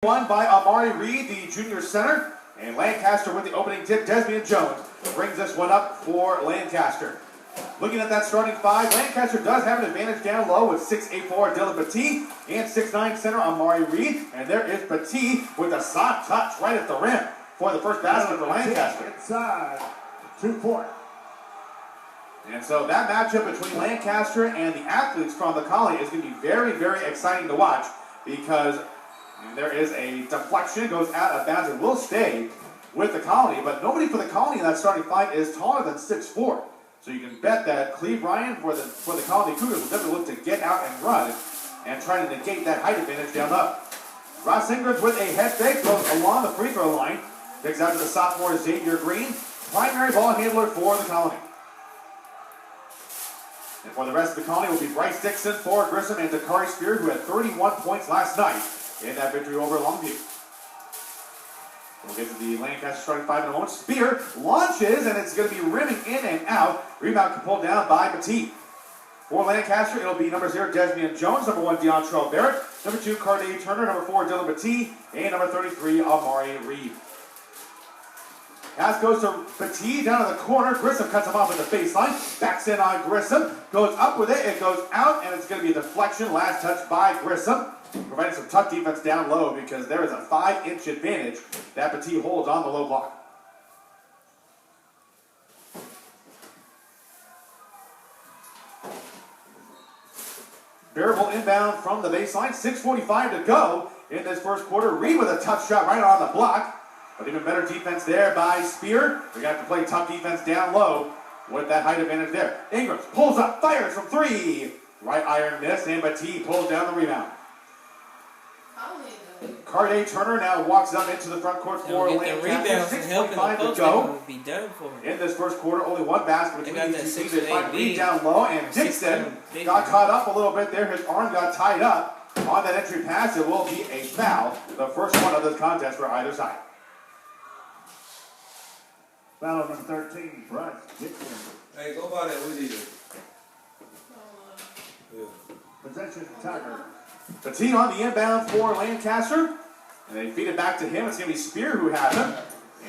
Won by Amari Reed, the junior center, and Lancaster with the opening tip. Desmond Jones brings this one up for Lancaster. Looking at that starting five, Lancaster does have an advantage down low with 6'4" Dylan Petit and 6'9" center Amari Reed. And there is Petit with a soft touch right at the rim for the first basket for Lancaster. Inside, 2-point. And so that matchup between Lancaster and the athletes from the Colony is going to be very, very exciting to watch, because there is a deflection, goes out of bounds, and will stay with the Colony. But nobody for the Colony in that starting five is taller than 6'4". So you can bet that Cleve Ryan for the Colony Cougars will definitely look to get out and run and try to negate that height advantage down low. Ross Ingrams with a head fake goes along the free throw line. Kicks out to the sophomore Xavier Green, primary ball handler for the Colony. And for the rest of the Colony will be Bryce Dixon, Ford Grissom, and Dakari Spear, who had 31 points last night in that victory over Longview. We'll get to the Lancaster starting five in a moment. Spear launches, and it's going to be rimming in and out. Rebound pulled down by Petit. For Lancaster, it'll be number 0, Desmond Jones, number 1, Deontrell Barrett, number 2, Carday Turner, number 4, Dylan Petit, and number 33, Amari Reed. Pass goes to Petit down in the corner. Grissom cuts him off at the baseline. Backs in on Grissom. Goes up with it. It goes out, and it's going to be a deflection. Last touch by Grissom, providing some tough defense down low, because there is a 5-inch advantage that Petit holds on the low block. Bearable inbound from the baseline. 6:45 to go in this first quarter. Reed with a tough shot right on the block. But even better defense there by Spear. They're going to have to play tough defense down low with that height advantage there. Ingrams pulls up, fires from 3. Right iron miss, and Petit pulls down the rebound. Carday Turner now walks up into the front court for Lancaster. 6:25 to go in this first quarter. Only one basket between these two teams. They find Reed down low, and Dixon got caught up a little bit there. His arm got tied up on that entry pass. It will be a foul, the first one of this contest for either side. Foul number 13, Bryce Dixon. Hey, go by that. We need it. Possession, Tiger. Petit on the inbound for Lancaster. And they feed it back to him. It's going to be Spear who has him.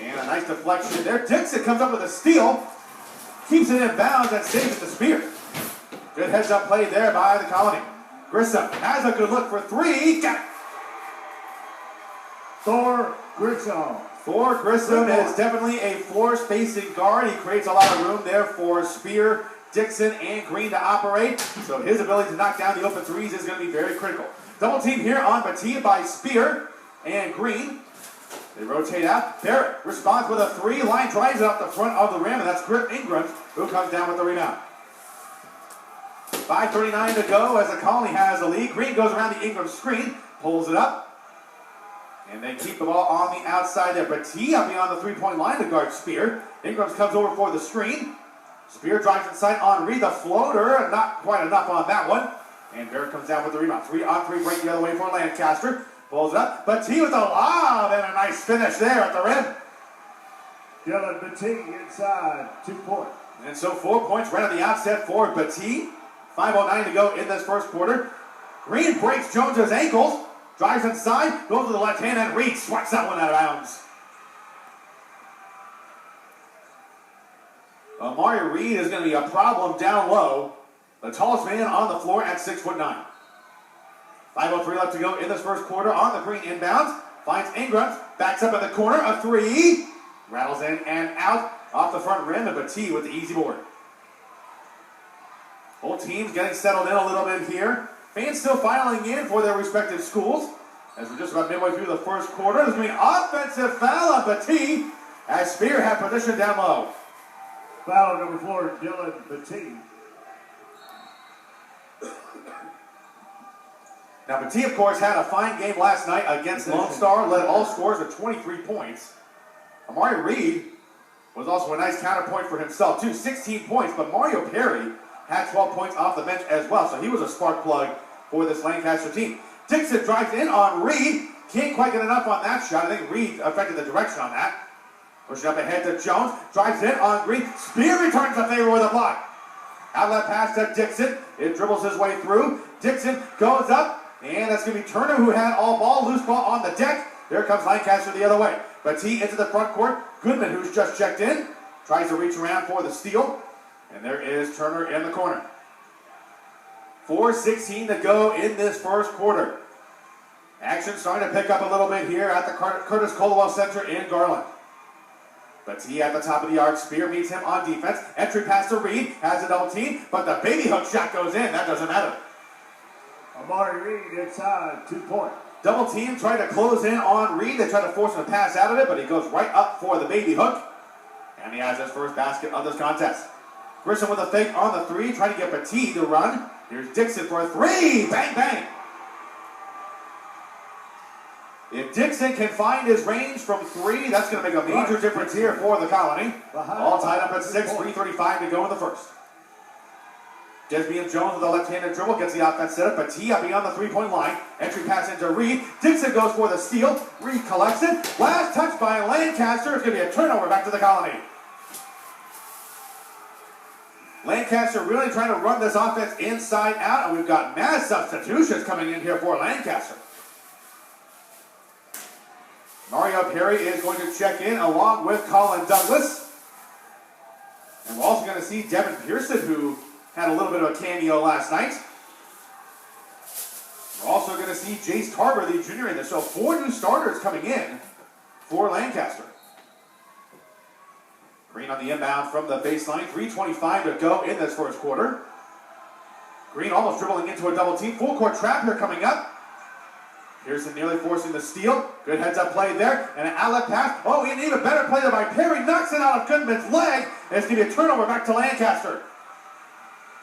And a nice deflection there. Dixon comes up with a steal. Keeps it in bounds and saves it to Spear. Good heads-up play there by the Colony. Grissom has a good look for 3. Got it. Thor Grissom. Thor Grissom is definitely a floor-spacing guard. He creates a lot of room there for Spear, Dixon, and Green to operate. So his ability to knock down the open threes is going to be very critical. Double team here on Petit by Spear and Green. They rotate out. Barrett responds with a 3. Line drives it up the front of the rim, and that's Griff Ingrams who comes down with the rebound. 5:39 to go as the Colony has the lead. Green goes around the Ingram screen, pulls it up. And they keep the ball on the outside there. Petit up beyond the 3-point line to guard Spear. Ingrams comes over for the screen. Spear drives inside on Reed. The floater, not quite enough on that one. And Barrett comes down with the rebound. 3-on-3 break the other way for Lancaster. Pulls it up. Petit with a lob and a nice finish there at the rim. Dylan Petit inside, 2-point. And so 4 points right on the outset for Petit. 5:09 to go in this first quarter. Green breaks Jones's ankles. Drives inside, goes to the left hand, and Reed swats that one out of bounds. Amari Reed is going to be a problem down low. The tallest man on the floor at 6'9". 5:03 left to go in this first quarter on the Green inbound. Finds Ingrams, backs up in the corner, a 3. Rattles in and out off the front rim, and Petit with the easy board. Both teams getting settled in a little bit here. Fans still filing in for their respective schools. As we're just about midway through the first quarter, there's going to be an offensive foul on Petit as Spear had position down low. Foul number 4, Dylan Petit. Now, Petit, of course, had a fine game last night against Lone Star, led all scores with 23 points. Amari Reed was also a nice counterpoint for himself, too. 16 points, but Mario Perry had 12 points off the bench as well, so he was a spark plug for this Lancaster team. Dixon drives in on Reed. Can't quite get enough on that shot. I think Reed affected the direction on that. Pushing up ahead to Jones. Drives in on Green. Spear returns the favor with a block. Outlet pass to Dixon. It dribbles his way through. Dixon goes up. And that's going to be Turner, who had all ball, loose ball on the deck. There comes Lancaster the other way. Battie into the front court. Goodman, who's just checked in, tries to reach around for the steal. And there is Turner in the corner. 4:16 to go in this first quarter. Action starting to pick up a little bit here at the Curtis Colwell Center in Garland. Battie at the top of the arc. Spear meets him on defense. Entry pass to Reed. Has a double team, but the baby hook shot goes in. That doesn't matter. Amari Reed inside, 2-point. Double team trying to close in on Reed. They try to force him to pass out of it, but he goes right up for the baby hook. And he has his first basket of this contest. Grissom with a fake on the three, trying to get Battie to run. Here's Dixon for a three. Bang, bang. If Dixon can find his range from three, that's going to make a major difference here for the Colony. All tied up at 6, 3:35 to go in the first. Desmond Jones with a left-handed dribble gets the offense set up. Battie up beyond the three-point line. Entry pass into Reed. Dixon goes for the steal. Reed collects it. Last touch by Lancaster. It's going to be a turnover back to the Colony. Lancaster really trying to run this offense inside out, and we've got mass substitutions coming in here for Lancaster. Mario Perry is going to check in along with Colin Douglas. And we're also going to see Devin Pearson, who had a little bit of a cameo last night. We're also going to see Jace Tarver, the junior, in this. So 4 new starters coming in for Lancaster. Green on the inbound from the baseline. 3:25 to go in this first quarter. Green almost dribbling into a double team. Full court trap here coming up. Pearson nearly forcing the steal. Good heads-up play there. And an outlet pass. Oh, an even better play there by Perry. Knocks it out of Goodman's leg. And it's going to be a turnover back to Lancaster.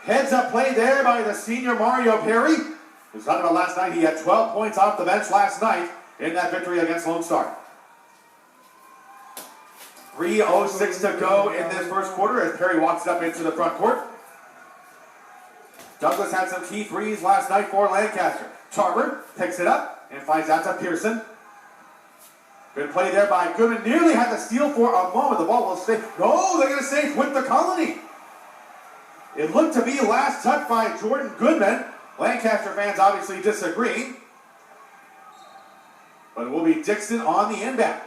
Heads-up play there by the senior Mario Perry. We was talking about last night. He had 12 points off the bench last night in that victory against Lone Star. 3:06 to go in this first quarter as Perry walks up into the front court. Douglas had some key threes last night for Lancaster. Tarver picks it up and finds out to Pearson. Good play there by Goodman. Nearly had the steal for a moment. The ball will stay. No, they're going to save with the Colony. It looked to be last touch by Jordan Goodman. Lancaster fans obviously disagree. But it will be Dixon on the inbound.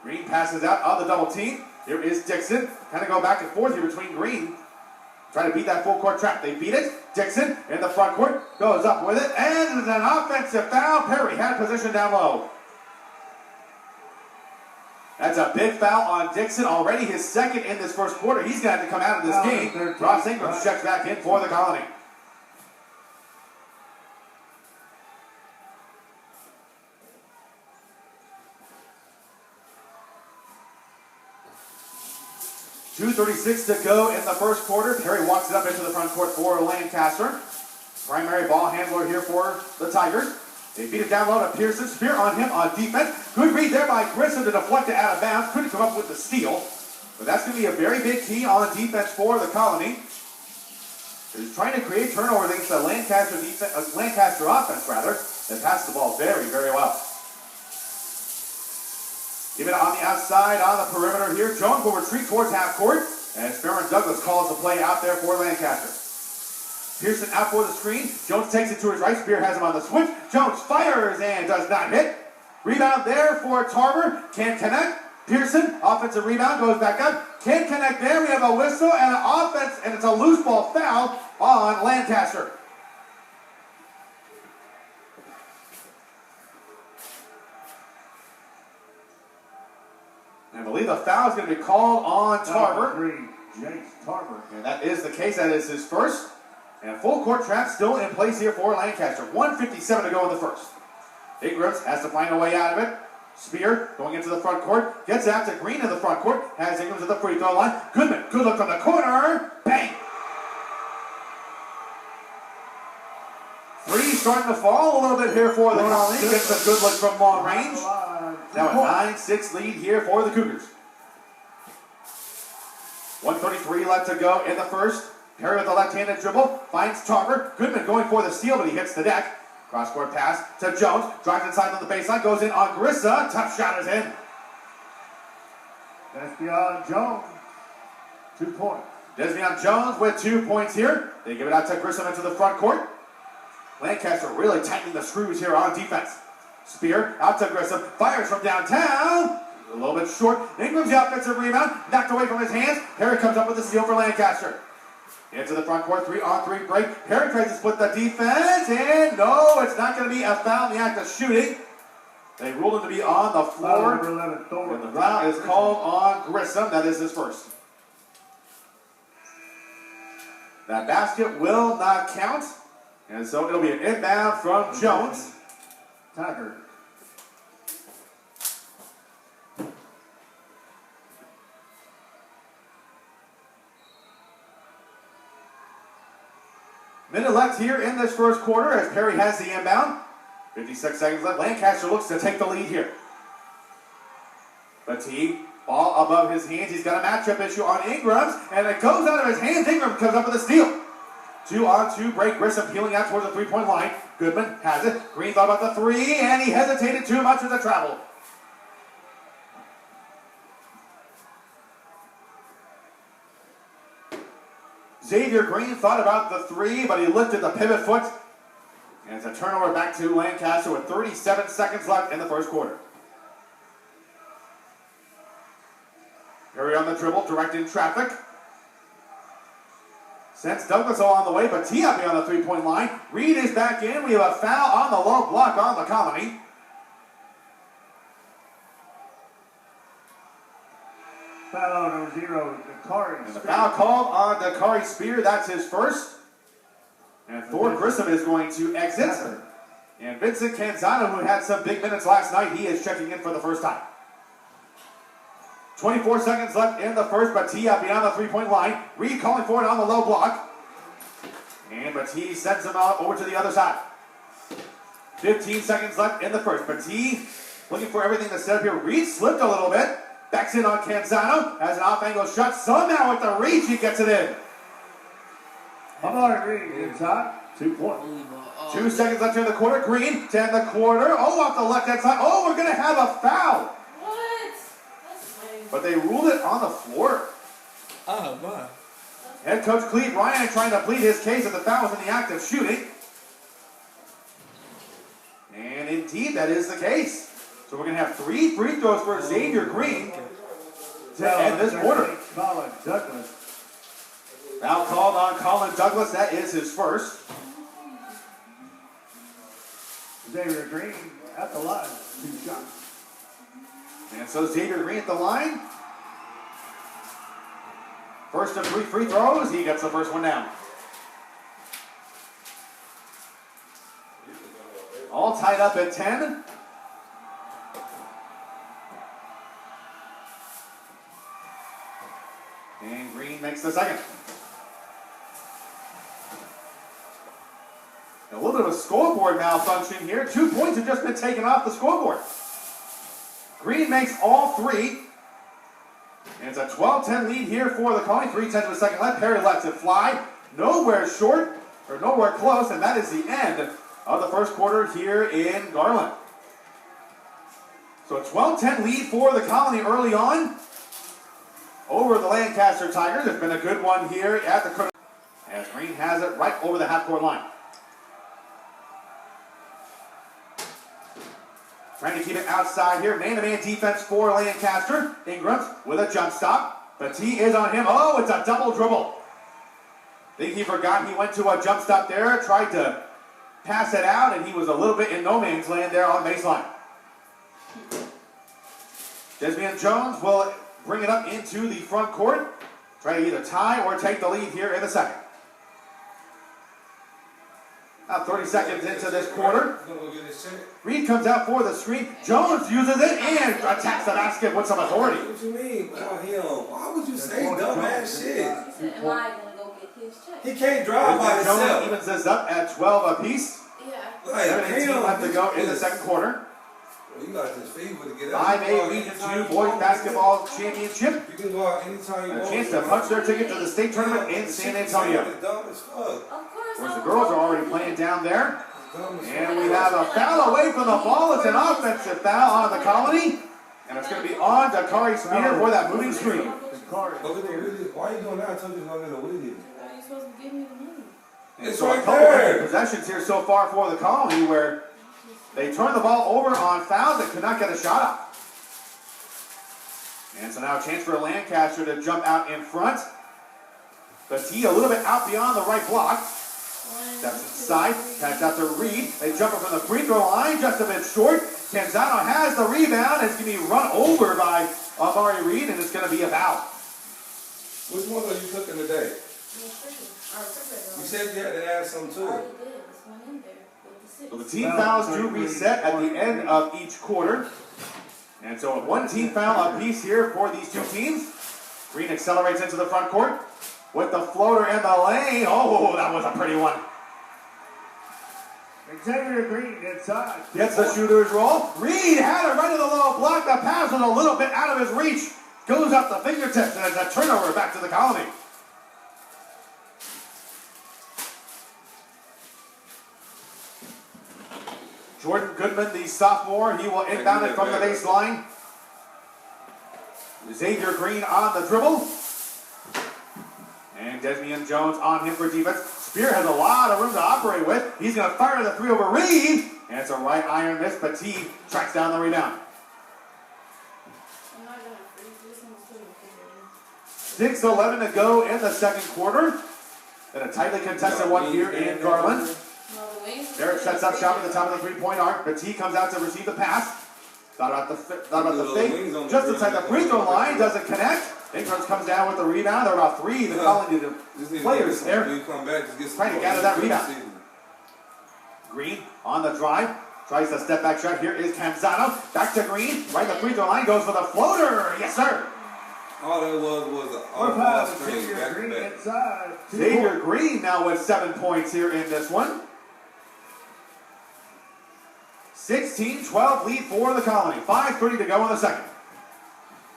Green passes out of the double team. Here is Dixon. Kind of go back and forth here between Green. Trying to beat that full court trap. They beat it. Dixon in the front court. Goes up with it. And it's an offensive foul. Perry had position down low. That's a big foul on Dixon. Already his second in this first quarter. He's going to have to come out of this game. Ross Ingram checks back in for the Colony. .236 to go in the first quarter. Perry walks it up into the front court for Lancaster. Primary ball handler here for the Tigers. They beat it down low to Pearson. Spear on him on defense. Good read there by Grissom to deflect it out of bounds. Couldn't come up with the steal. But that's going to be a very big key on defense for the Colony. They're trying to create turnovers against the Lancaster offense, that passed the ball very, very well. Give it on the outside, on the perimeter here. Jones will retreat towards half court. And Farron Douglas calls the play out there for Lancaster. Pearson out for the screen. Jones takes it to his right. Spear has him on the switch. Jones fires and does not hit. Rebound there for Tarver. Can't connect. Pearson, offensive rebound, goes back up. Can't connect there. We have a whistle and an offense, and it's a loose ball foul on Lancaster. I believe the foul is going to be called on Tarver. Jace Tarver. And that is the case. That is his first. And full court trap still in place here for Lancaster. 1:57 to go in the first. Ingrams has to find a way out of it. Spear going into the front court. Gets out to Green in the front court. Has Ingrams at the free throw line. Goodman. Good look from the corner. Bang. Three starting to fall a little bit here for the Colony. Gets a good look from long range. Now a 9-6 lead here for the Cougars. 1:33 left to go in the first. Perry with the left-handed dribble. Finds Tarver. Goodman going for the steal, but he hits the deck. Cross-court pass to Jones. Drives inside on the baseline. Goes in on Grissa. Tough shot is in. That's beyond Jones. 2 points. Desmond Jones with 2 points here. They give it out to Grissom into the front court. Lancaster really tightening the screws here on defense. Spear out to Grissom. Fires from downtown. A little bit short. Ingram's the offensive rebound. Knocked away from his hands. Perry comes up with the steal for Lancaster. Into the front court. 3-on-3 break. Perry tries to split the defense. And no, it's not going to be a foul in the act of shooting. They ruled him to be on the floor. Number 11, Thor. And the foul is called on Grissom. That is his first. That basket will not count. And so it'll be an inbound from Jones. Tiger. Minute left here in this first quarter as Perry has the inbound. 56 seconds left. Lancaster looks to take the lead here. Petit, ball above his hands. He's got a matchup issue on Ingram's, and it goes out of his hands. Ingram comes up with a steal. 2-on-2 break. Grissom peeling out towards the three-point line. Goodman has it. Green thought about the three, and he hesitated too much with the travel. Xavier Green thought about the three, but he lifted the pivot foot. And it's a turnover back to Lancaster with 37 seconds left in the first quarter. Perry on the dribble, directing traffic. Sends Douglas all on the way, but Tiapi on the three-point line. Reed is back in. We have a foul on the low block on the Colony. Foul number 0, Dakari. And the foul called on Dakari Spear. That's his first. And Thor Grissom is going to exit. And Vincent Canzano, who had some big minutes last night, he is checking in for the first time. 24 seconds left in the first. Batia beyond the three-point line. Reed calling for it on the low block. And Batia sends him out over to the other side. 15 seconds left in the first. Batia looking for everything to set up here. Reed slipped a little bit. Backs in on Canzano. Has an off-angle shot. Somehow with the reach, he gets it in. Amari Reed inside. 2 points. 2 seconds left in the quarter. Green to end the quarter. Oh, off the left-hand side. Oh, we're going to have a foul. What? That's lame. But they ruled it on the floor. Oh, my. Head coach Cleve Ryan trying to plead his case that the foul was in the act of shooting. And indeed, that is the case. So we're going to have 3 free throws for Xavier Green to end this quarter. Colin Douglas. Foul called on Colin Douglas. That is his first. Xavier Green at the line. 2 shots. And so Xavier Green at the line. First of 3 free throws. He gets the first one down. All tied up at 10. And Green makes the second. A little bit of a scoreboard malfunction here. 2 points have just been taken off the scoreboard. Green makes all 3. And it's a 12-10 lead here for the Colony. 3:10 of a second left. Perry lets it fly. Nowhere short, or nowhere close, and that is the end of the first quarter here in Garland. So a 12-10 lead for the Colony early on over the Lancaster Tigers. It's been a good one here at the Cook. As Green has it right over the half-court line. Trying to keep it outside here. Man-to-man defense for Lancaster. Ingram with a jump stop. Petit is on him. Oh, it's a double dribble. Think he forgot he went to a jump stop there. Tried to pass it out, and he was a little bit in no man's land there on baseline. Desmond Jones will bring it up into the front court. Try to either tie or take the lead here in the second. Now 30 seconds into this quarter. Reed comes out for the screen. Jones uses it and attacks the basket with some authority. What you mean about him? Why would you say dumbass shit? He said, am I going to go get his check? He can't drive by Jones himself. evens this up at 12 apiece. Yeah. Like, 17 left to go in the second quarter. Well, you got this fever to get out. 5A Region 2 Boys Basketball Championship. You can go out anytime you A want. chance to punch their ticket to the state tournament in San Antonio. It's dumb as fuck. Of course. Whereas the girls are already playing down there. It's dumb as And fuck. we have a foul away from the ball. It's an offensive foul on the Colony. And it's going to be on Dakari Spear for that moving screen. Dakari. Go get the Wheaties. Why are you doing that? I told you to go get a Wheaties. How are you supposed to give me the money? And It's so a right couple there. of possessions here so far for the Colony where they turn the ball over on fouls and could not get a shot up. And so now a chance for Lancaster to jump out in front. Petit a little bit out beyond the right block. Steps inside, catch out to Reed. They jump up from the free throw line, just a bit short. Canzano has the rebound. It's going to be run over by Amari Reed, and it's going to be a foul. Which one are you cooking today? You said you had to add some to it. So the team fouls do reset at the end of each quarter. And so one team foul apiece here for these two teams. Green accelerates into the front court with the floater in the lane. Oh, that was a pretty one. Xavier Green inside. Gets the shooter's roll. Reed had it right in the low block. The pass was a little bit out of his reach. Goes up the fingertips, and it's a turnover back to the Colony. Jordan Goodman, the sophomore, he will inbound it from the baseline. Xavier Green on the dribble. And Desmond Jones on him for defense. Spear has a lot of room to operate with. He's going to fire the three over Reed. And it's a right iron miss. Petit tracks down the rebound. 6:11 to go in the second quarter. Then a tightly contested one here in Garland. Barrett sets up shop at the top of the three-point arc. Petit comes out to receive the pass. Thought about the fake. Just inside the free throw line. Doesn't connect. Ingrams comes down with the rebound. There are about three. The Colony players there trying to gather that rebound. Green on the drive. Tries the step back shot. Here is Canzano. Back to Green. Right at the free throw line. Goes for the floater. Yes, sir. All that was an Foul, off-ball screen Xavier back Green to back. inside. Xavier Green now with 7 points here in this one. 16-12 lead for the Colony. 5:30 to go in the second.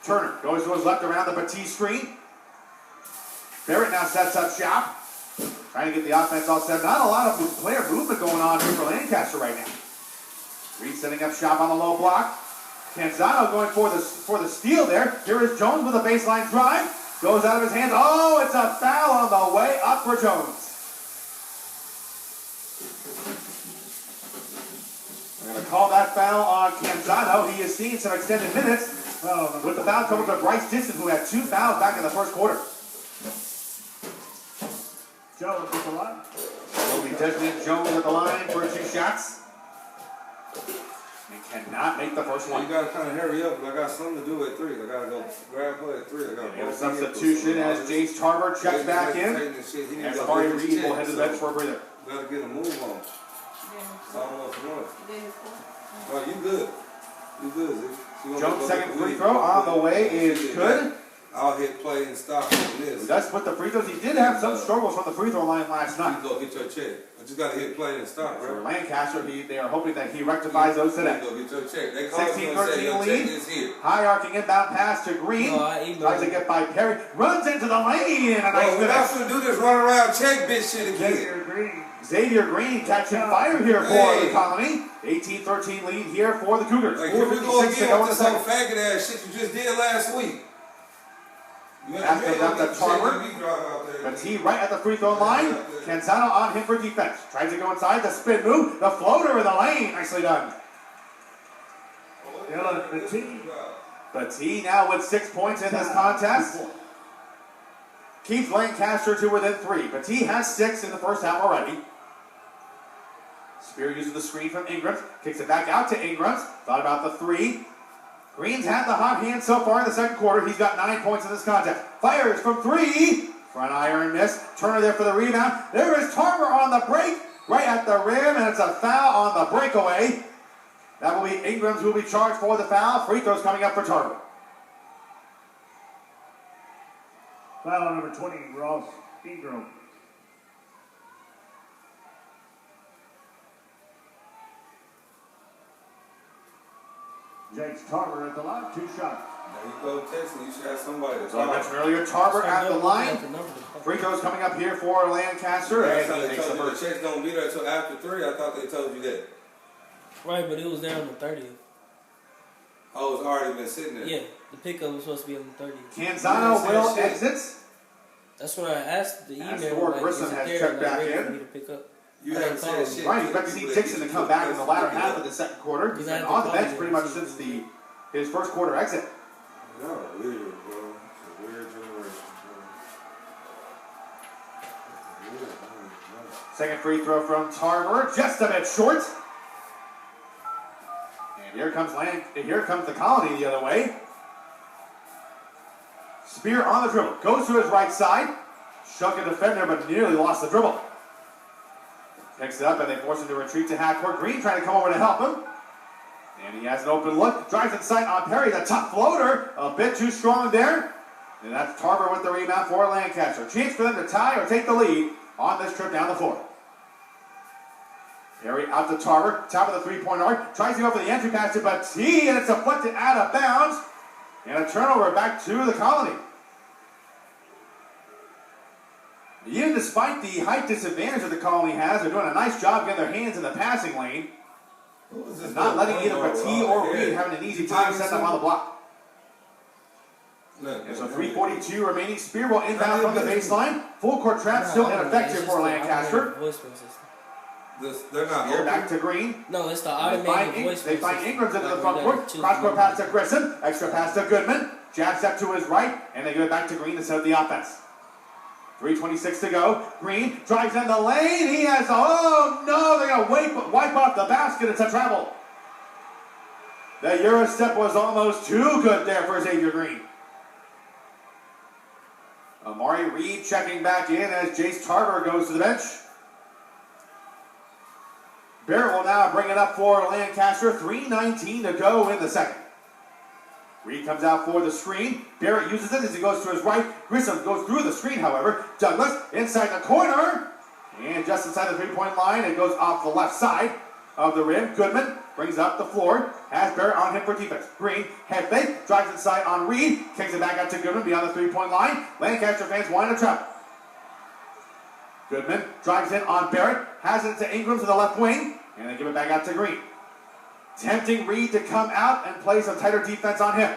Turner goes to his left around the Petit screen. Barrett now sets up shop. Trying to get the offense all set. Not a lot of player movement going on here for Lancaster right now. Reed setting up shop on the low block. Canzano going for the steal there. Here is Jones with a baseline drive. Goes out of his hands. Oh, it's a foul on the way up for Jones. We're going to call that foul on Canzano. He has seen some extended minutes. With the foul coming to Bryce Disson, who had 2 fouls back in the first quarter. Jones at the line. Will be Desmond Jones at the line for 2 shots. And cannot make the first one. You gotta kind of hurry up, but I got something to do at 3. I gotta go grab play at 3. I gotta And a substitution as Jace Tarver checks back in. And Amari Reed will head to the bench for a breather. Gotta get a move on. I don't know if you want it. Oh, you good. You good, Z. Jones' second free throw on the way is good. I'll hit play and stop on this. That's with the free throws. He did have some struggles from the free throw line last You night. go get your check. I just gotta hit play and stop, For right? Lancaster, they are hoping that he rectifies those today. Go get your check. They call you and say your 16-13 check lead. is here. High arcing inbound pass to Green. Tries to get by Perry. Runs into the lane. And a nice Bro, we're not finish. gonna do this run around check bitch shit again. Xavier Green. Xavier Green catching fire here for the Colony. 18-13 lead here for the Cougars. Like, here we go 4:56 to again go in with the this whole second. faggot ass shit you just did last week. Pass comes out to Tarver. Petit right at the free throw line. Canzano on him for defense. Tries to go inside. The spin move. The floater in the lane. Nicely done. Dylan Petit. Petit now with 6 points in this contest. Keeps Lancaster to within 3. Petit has 6 in the first half already. Spear uses the screen from Ingrams. Kicks it back out to Ingrams. Thought about the 3. Green's had the hot hand so far in the second quarter. He's got 9 points in this contest. Fires from 3. Front iron miss. Turner there for the rebound. There is Tarver on the break. Right at the rim. And it's a foul on the breakaway. That will be Ingrams who will be charged for the foul. Free throws coming up for Tarver. Foul number 20, Ross Ingram. James Tarver at the line, 2 shots. There you go, Texas. You should have somebody to So I talk. mentioned earlier, Tarver at the line. Free throws coming up here for Lancaster. Last And time he they makes the told you the first. checks don't be there until after 3. I thought they told you that. Right, but it was there on the 30th. Oh, it's already been sitting there. Yeah, the pickup was supposed to be on the 30th. Canzano will Shit. exit. That's what I asked the As email. Thor Like, Grissom is it has there, checked like, back ready for in. me to pick up? You I haven't didn't call said him. shit. Right, expect to see Dixon to come back in the latter half of the second quarter. He's been on the bench pretty much since his first quarter exit. Y'all are weird, bro. It's a weird generation, bro. Weird, man. Second free throw from Tarver, just a bit short. And here comes the Colony the other way. Spear on the dribble, goes to his right side. Shuck a defender, but nearly lost the dribble. Picks it up, and they force him to retreat to half court. Green trying to come over to help him. And he has an open look. Drives inside on Perry, the top floater. A bit too strong there. And that's Tarver with the rebound for Lancaster. Chance for them to tie or take the lead on this trip down the floor. Perry out to Tarver, top of the three-point arc. Tries to go for the entry pass to Batty, and it's deflected out of bounds. And a turnover back to the Colony. Even despite the height disadvantage that the Colony has, they're doing a nice job getting their hands in the passing lane. Not letting either Batty or Reed having an easy time setting them on the block. And so 3:42 remaining. Spear will inbound from the baseline. Full court trap still in effect here for Lancaster. They're not Spear open. back to Green. No, it's the They automated voice. find Ingrams into the Like, front we court. got two Cross court people. pass to Grissom. Extra pass to Goodman. Jab step to his right. And they give it back to Green to set up the offense. 3:26 to go. Green drives in the lane. He has, oh no, they're going to wipe off the basket. It's a travel. The Euro step was almost too good there for Xavier Green. Amari Reed checking back in as Jace Tarver goes to the bench. Barrett will now bring it up for Lancaster. 3:19 to go in the second. Reed comes out for the screen. Barrett uses it as he goes to his right. Grissom goes through the screen, however. Douglas inside the corner. And just inside the three-point line, it goes off the left side of the rim. Goodman brings up the floor. Has Barrett on him for defense. Green, head fake, drives inside on Reed. Kicks it back out to Goodman beyond the three-point line. Lancaster fans want to trap. Goodman drives in on Barrett. Has it to Ingram to the left wing. And they give it back out to Green. Tempting Reed to come out and play some tighter defense on him.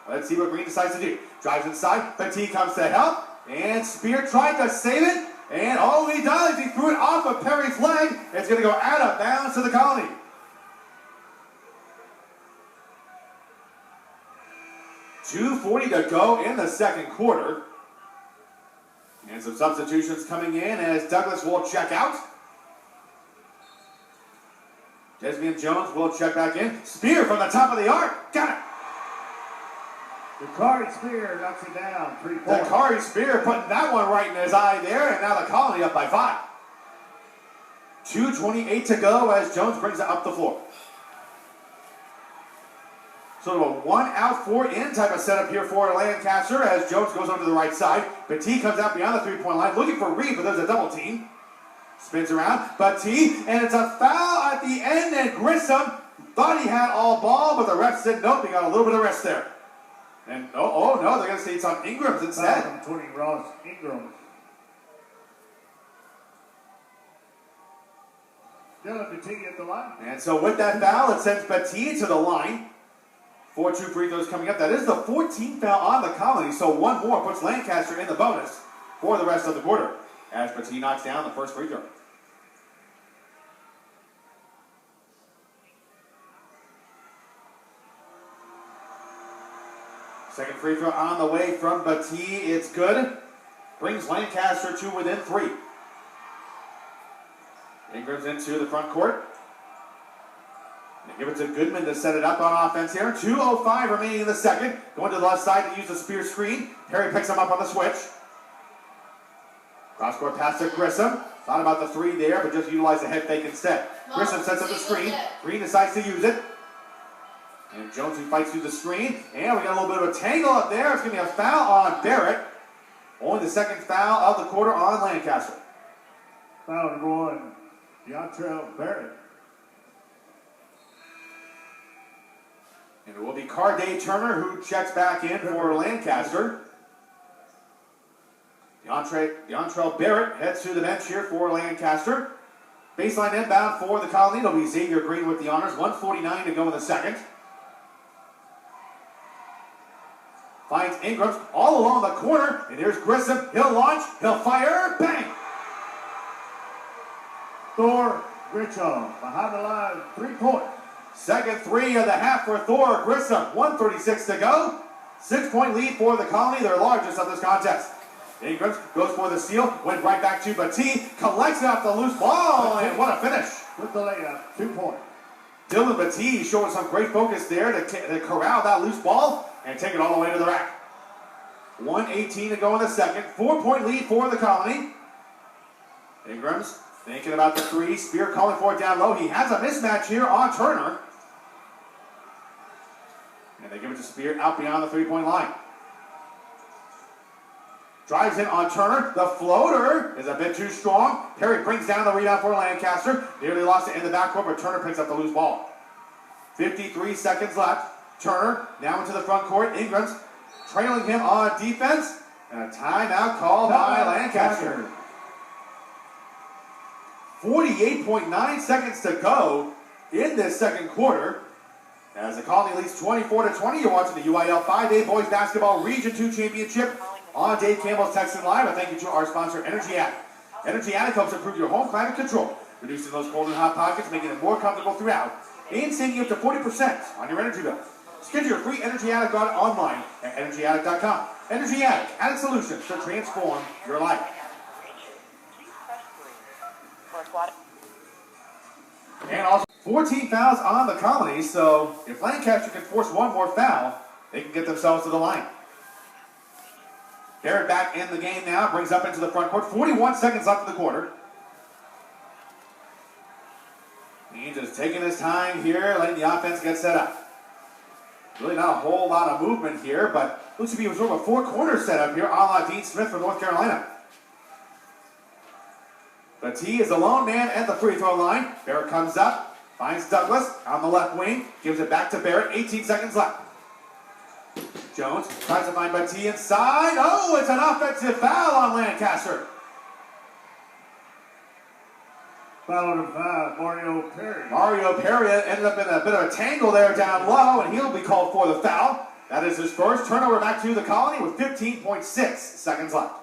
Let's see what Green decides to do. Drives inside. Petit comes to help. And Spear tried to save it. And all he does, he threw it off of Perry's leg. It's going to go out of bounds to the Colony. .240 to go in the second quarter. And some substitutions coming in as Douglas will check out. Desmond Jones will check back in. Spear from the top of the arc. Got it. Dakari Spear knocks it down. 3 points. Dakari Spear putting that one right in his eye there. And now the Colony up by 5. 2:28 to go as Jones brings it up the floor. Sort of a 1 out, 4 in type of setup here for Lancaster as Jones goes onto the right side. Petit comes out beyond the three-point line looking for Reed, but there's a double team. Spins around, Petit, and it's a foul at the end, and Grissom thought he had all ball, but the ref said nope, he got a little bit of rest there. And oh no, they're going to say it's on Ingrams instead. Foul from 20, Ross Ingram. Dylan Petit at the line. And so with that foul, it sends Petit to the line. 4 true free throws coming up. That is the 14th foul on the Colony, so one more puts Lancaster in the bonus for the rest of the quarter as Petit knocks down the first free throw. Second free throw on the way from Petit. It's good. Brings Lancaster to within 3. Ingram's into the front court. They give it to Goodman to set it up on offense here. 2:05 remaining in the second. Going to the left side to use the Spear screen. Perry picks him up on the switch. Cross-court pass to Grissom. Thought about the 3 there, but just utilized the head fake instead. Grissom sets up the screen. Green decides to use it. And Jones fights through the screen. And we got a little bit of a tangle up there. It's going to be a foul on Barrett. Only the second foul of the quarter on Lancaster. Foul number 1, DeAndre Barrett. And it will be Carday Turner who checks back in for Lancaster. DeAndre Barrett heads to the bench here for Lancaster. Baseline inbound for the Colony. It'll be Xavier Green with the honors. 1:49 to go in the second. Finds Ingrams all along the corner, and here's Grissom. He'll launch, he'll fire, bang! Thor Grissom behind the line, 3 points. Second three of the half for Thor Grissom. 1:36 to go. 6-point lead for the Colony, their largest of this contest. Ingrams goes for the steal, went right back to Batee, collects it off the loose ball, and what a finish. With the layup, 2 points. Dylan Batee showing some great focus there to corral that loose ball and take it all the way to the rack. 1:18 to go in the second. 4-point lead for the Colony. Ingrams thinking about the three. Spear calling for it down low. He has a mismatch here on Turner. And they give it to Spear out beyond the 3-point line. Drives in on Turner. The floater is a bit too strong. Perry brings down the rebound for Lancaster. Nearly lost it in the backcourt, but Turner picks up the loose ball. 53 seconds left. Turner now into the front court. Ingrams trailing him on defense. And a timeout called by Lancaster. 48.9 seconds to go in this second quarter. As the Colony leads 24-20, you're watching the UIL 5A Boys Basketball Region 2 Championship on Dave Campbell's Texan Live. And thank you to our sponsor, Energy Attic. Energy Attic helps improve your home climate control, reducing those cold and hot pockets, making it more comfortable throughout, and saving you up to 40% on your energy bill. Schedule your free Energy Attic audit online at energyattic.com. Energy Attic, added solutions to transform your life. And also 14 fouls on the Colony, so if Lancaster can force one more foul, they can get themselves to the line. Barrett back in the game now, brings up into the front court. 41 seconds left in the quarter. He's just taking his time here, letting the offense get set up. Really not a whole lot of movement here, but looks to be sort of a four-corner setup here, a la Dean Smith from North Carolina. Batee is the lone man at the free throw line. Barrett comes up, finds Douglas on the left wing, gives it back to Barrett. 18 seconds left. Jones tries to find Batee inside. Oh, it's an offensive foul on Lancaster. Foul on 5, Mario Perry. Mario Perry ended up in a bit of a tangle there down low, and he'll be called for the foul. That is his first. Turnover back to the Colony with 15.6 seconds left.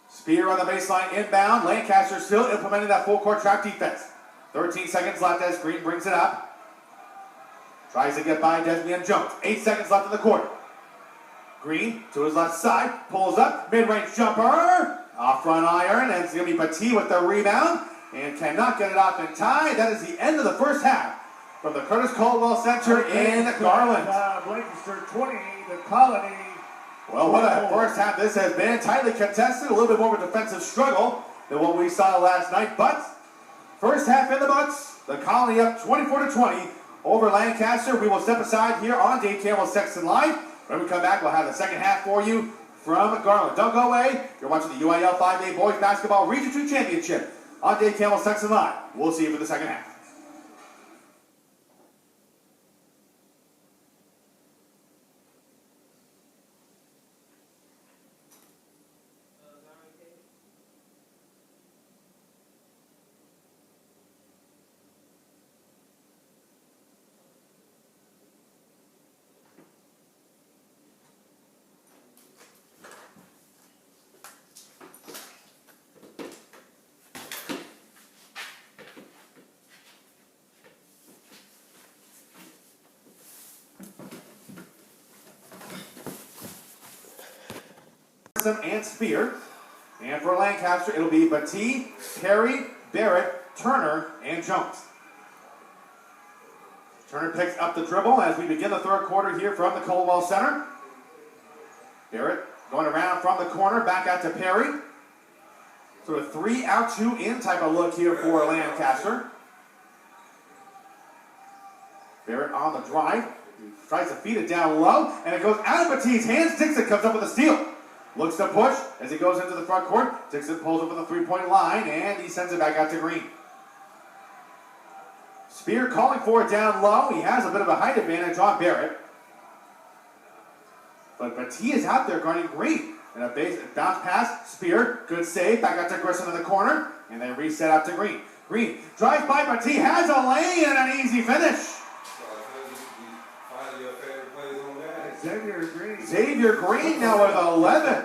Spear on the baseline inbound. Lancaster still implementing that full court trap defense. 13 seconds left as Green brings it up. Tries to get by Desmond Jones. 8 seconds left in the quarter. Green to his left side. Pulls up. Mid-range jumper. Off front iron. And it's going to be Batee with the rebound. And cannot get it off in time. That is the end of the first half from the Curtis Caldwell Center in Garland. Lancaster 20, the Colony. Well, what a first half this has been. Tightly contested, a little bit more of a defensive struggle than what we saw last night. But first half in the books, the Colony up 24-20 over Lancaster. We will step aside here on Dave Campbell's Texan Live. When we come back, we'll have the second half for you from Garland. Don't go away. You're watching the UIL 5A Boys Basketball Region 2 Championship on Dave Campbell's Texan Live. We'll see you for the second half. And Spear. And for Lancaster, it'll be Batee, Perry, Barrett, Turner, and Jones. Turner picks up the dribble as we begin the third quarter here from the Caldwell Center. Barrett going around from the corner, back out to Perry. Sort of 3 out, 2 in type of look here for Lancaster. Barrett on the drive. He tries to feed it down low, and it goes out of Batee's hands. Dixon comes up with a steal. Looks to push as he goes into the front court. Dixon pulls up on the 3-point line, and he sends it back out to Green. Spear calling for it down low. He has a bit of a height advantage on Barrett. But Batee is out there guarding Green. And a bounce pass. Spear, good save. Back out to Grissom in the corner. And they reset out to Green. Green drives by Petit, has a lane and an easy finish. Find your favorite plays on that. Xavier Green. Xavier Green now with 11.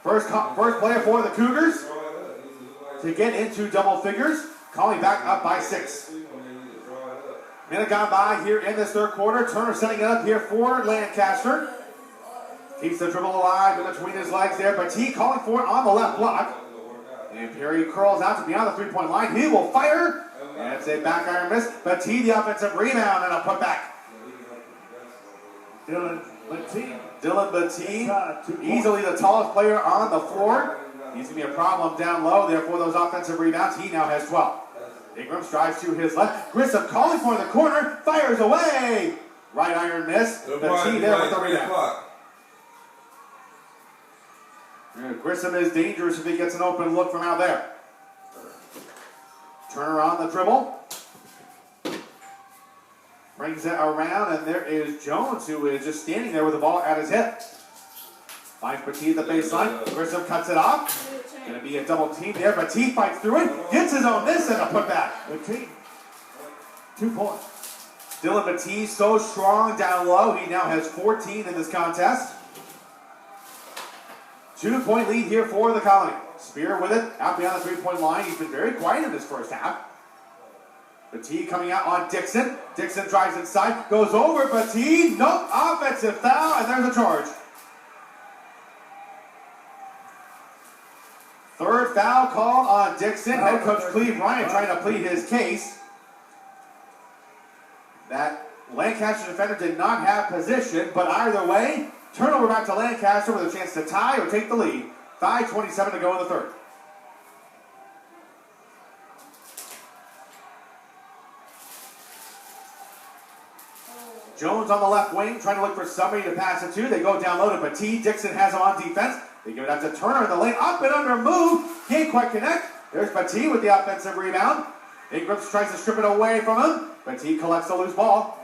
First player for the Cougars to get into double figures. Calling back up by 6. Minute gone by here in this third quarter. Turner setting it up here for Lancaster. Keeps the dribble alive in between his legs there. Petit calling for it on the left block. And Perry curls out to beyond the three-point line. He will fire. And it's a back iron miss. Petit the offensive rebound and a putback. Dylan Petit. Dylan Petit, easily the tallest player on the floor. He's going to be a problem down low there for those offensive rebounds. He now has 12. Ingram strives to his left. Grissom calling for the corner. Fires away. Right iron miss. Petit there with the rebound. Grissom is dangerous if he gets an open look from out there. Turner on the dribble. Brings it around, and there is Jones, who is just standing there with the ball at his hip. Finds Petit at the baseline. Grissom cuts it off. Going to be a double team there. Petit fights through it. Gets his own miss and a putback. Petit. 2 points. Dylan Petit so strong down low. He now has 14 in this contest. 2-point lead here for the Colony. Spear with it out beyond the three-point line. He's been very quiet in this first half. Petit coming out on Dixon. Dixon drives inside, goes over Petit. Nope, offensive foul, and there's a charge. Third foul called on Dixon. Head coach Cleve Ryan trying to plead his case that Lancaster defender did not have position, but either way, turnover back to Lancaster with a chance to tie or take the lead. 5:27 to go in the third. Jones on the left wing, trying to look for somebody to pass it to. They go down low to Petit. Dixon has him on defense. They give it out to Turner in the lane. Up and under move. Can't quite connect. There's Petit with the offensive rebound. Ingram tries to strip it away from him. Petit collects the loose ball.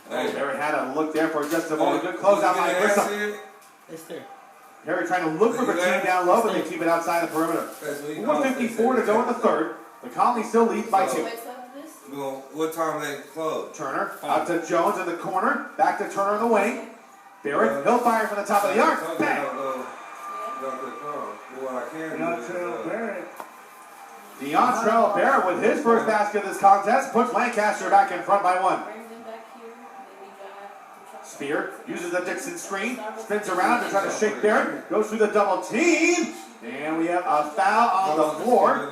Oh, Perry had a look there for just a moment. Good closeout by Grissom. It's there. Perry trying to look for Petit down low, but they keep it outside the perimeter. 1:54 to go in the third. The Colony still leads by 2. Well, what time they close? Turner out to Jones in the corner. Back to Turner in the wing. Barrett, he'll fire from the top of the arc. Bang! Deontrell Barrett. Deontrell Barrett with his first basket of this contest puts Lancaster back in front by 1. Spear uses the Dixon screen, spins around to try to shake Barrett, goes through the double team, and we have a foul on the floor.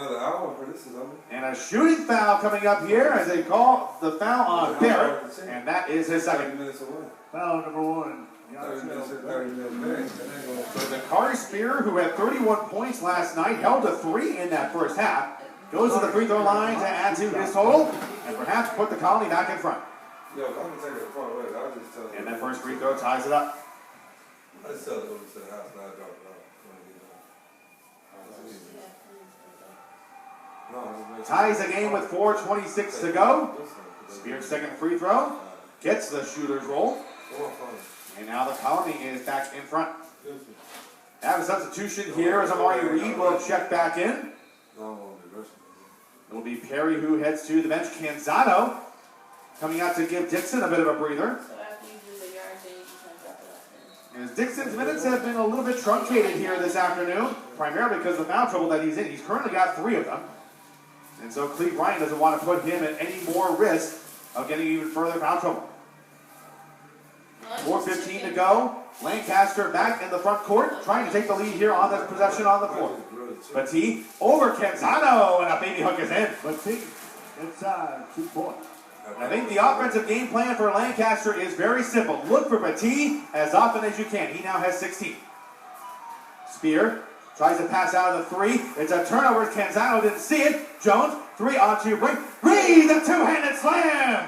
And a shooting foul coming up here as they call the foul on Barrett, and that is his second. Foul number 1. So the Carter Spear, who had 31 points last night, held to 3 in that first half, goes to the free throw line to add to his total, and perhaps put the Colony back in front. And that first free throw ties it up. Ties the game with 4:26 to go. Spear's second free throw gets the shooter's roll. And now the Colony is back in front. Have a substitution here as Amari Reed will check back in. It will be Perry who heads to the bench. Canzano coming out to give Dixon a bit of a breather. As Dixon's minutes have been a little bit truncated here this afternoon, primarily because of the foul trouble that he's in. He's currently got 3 of them. And so Cleve Ryan doesn't want to put him at any more risk of getting even further foul trouble. 4:15 to go. Lancaster back in the front court, trying to take the lead here on this possession on the floor. Petit over Canzano, and a baby hook is in. Petit inside, 2 points. I think the offensive game plan for Lancaster is very simple. Look for Petit as often as you can. He now has 16. Spear tries to pass out of the 3. It's a turnover. Canzano didn't see it. Jones, 3 on 2 break. Reed, the two-handed slam.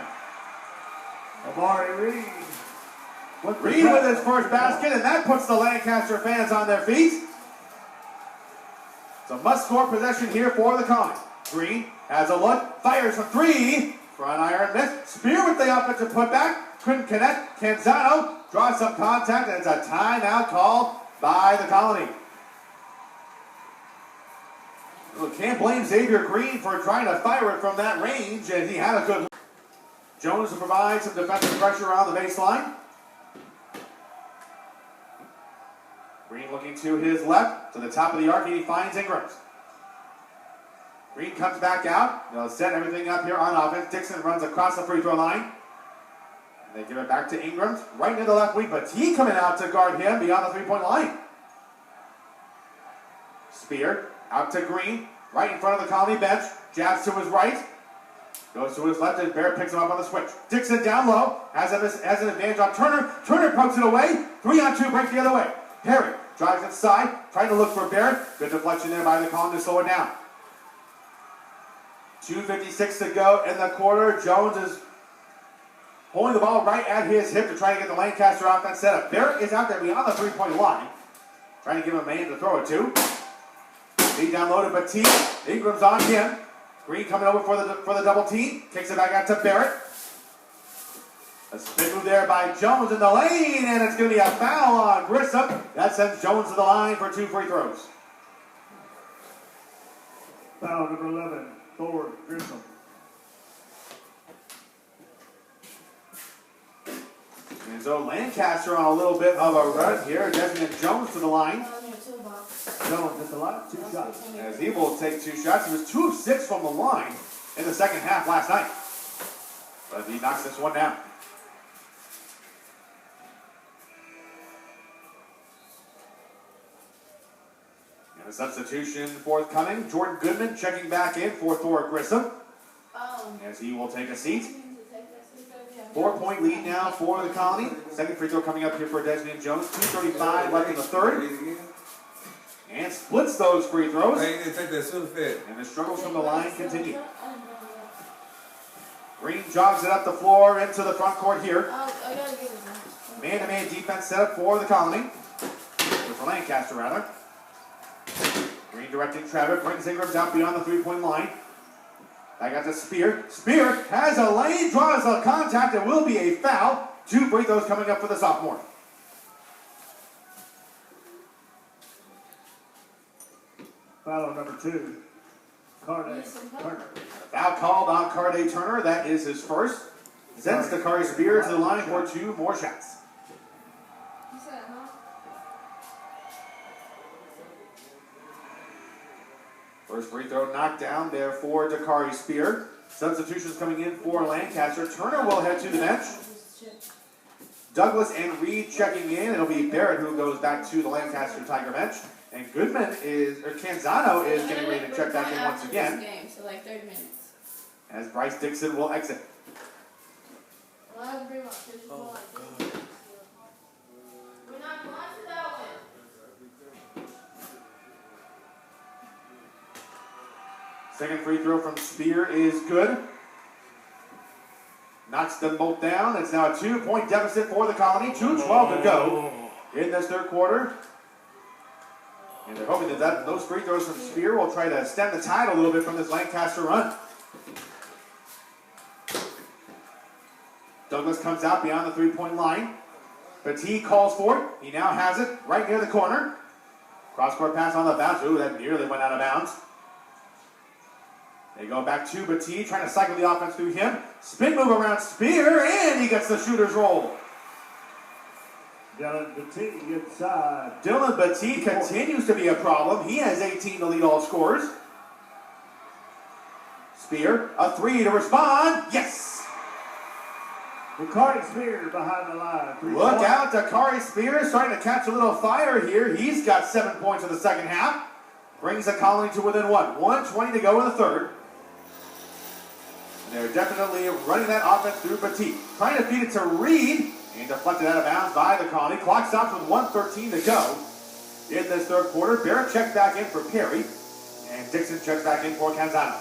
Amari Reed. Reed with his first basket, and that puts the Lancaster fans on their feet. It's a must-score possession here for the Colony. Green has a look, fires for 3. Front iron miss. Spear with the offensive putback. Couldn't connect. Canzano draws some contact, and it's a timeout called by the Colony. Well, can't blame Xavier Green for trying to fire it from that range, and he had a good. Jones to provide some defensive pressure around the baseline. Green looking to his left, to the top of the arc, and he finds Ingrams. Green comes back out. They'll set everything up here on offense. Dixon runs across the free throw line. And they give it back to Ingrams, right into the left wing, but he coming out to guard him beyond the three-point line. Spear out to Green, right in front of the Colony bench. Jabs to his right. Goes to his left, and Barrett picks him up on the switch. Dixon down low, has an advantage on Turner. Turner pokes it away. 3-on-2 break the other way. Perry drives inside, trying to look for Barrett. Good deflection there by the Colony to slow it down. 2:56 to go in the quarter. Jones is holding the ball right at his hip to try to get the Lancaster offense set up. Barrett is out there beyond the three-point line, trying to give him a man to throw it to. He down low to Petit. Ingram's on him. Green coming over for the double team. Kicks it back out to Barrett. A spin move there by Jones in the lane, and it's going to be a foul on Grissom. That sends Jones to the line for 2 free throws. Foul number 11, Thor Grissom. And so Lancaster on a little bit of a run here. Desmond Jones to the line. Jones at the line, 2 shots. As he will take 2 shots. He was 2 of 6 from the line in the second half last night. But he knocks this one down. And a substitution forthcoming. Jordan Goodman checking back in for Thor Grissom. As he will take a seat. 4-point lead now for the Colony. Second free throw coming up here for Desmond Jones. 2:35 left in the third. And splits those free throws. Hey, you didn't take that Sudafed. And the struggles from the line continue. Green jogs it up the floor into the front court here. Man-to-man defense set up for the Colony. For Lancaster, rather. Green directing Trevor. Brings Ingrams out beyond the three-point line. Back out to Spear. Spear has a lane, draws a contact. It will be a foul. 2 free throws coming up for the sophomore. Foul number 2, Carday Turner. Foul called on Carday Turner. That is his first. Sends Dakari Spear to the line for 2 more shots. First free throw knocked down there for Dakari Spear. Substitutions coming in for Lancaster. Turner will head to the bench. Douglas and Reed checking in. It'll be Barrett who goes back to the Lancaster Tiger bench. And Canzano is getting ready to check back in once again. Game, so like 30 minutes. As Bryce Dixon will exit. We're not going to that one. Second free throw from Spear is good. Knocks them both down. It's now a 2-point deficit for the Colony. 2:12 to go in this third quarter. And they're hoping that those free throws from Spear will try to stem the tide a little bit from this Lancaster run. Douglas comes out beyond the three-point line. Petit calls for it. He now has it right near the corner. Cross-court pass on the bounce. Ooh, that nearly went out of bounds. They go back to Petit, trying to cycle the offense through him. Spin move around Spear, and he gets the shooter's roll. Dylan Petit inside. Dylan Petit continues to be a problem. He has 18 to lead all scorers. Spear, a 3 to respond. Yes! Dakari Spear behind the line. Look out, Dakari Spear starting to catch a little fire here. He's got 7 points in the second half. Brings the Colony to within 1:20 to go in the third. And they're definitely running that offense through Petit. Trying to feed it to Reed. And deflected out of bounds by the Colony. Clock stops with 1:13 to go in this third quarter. Barrett checks back in for Perry. And Dixon checks back in for Canzano.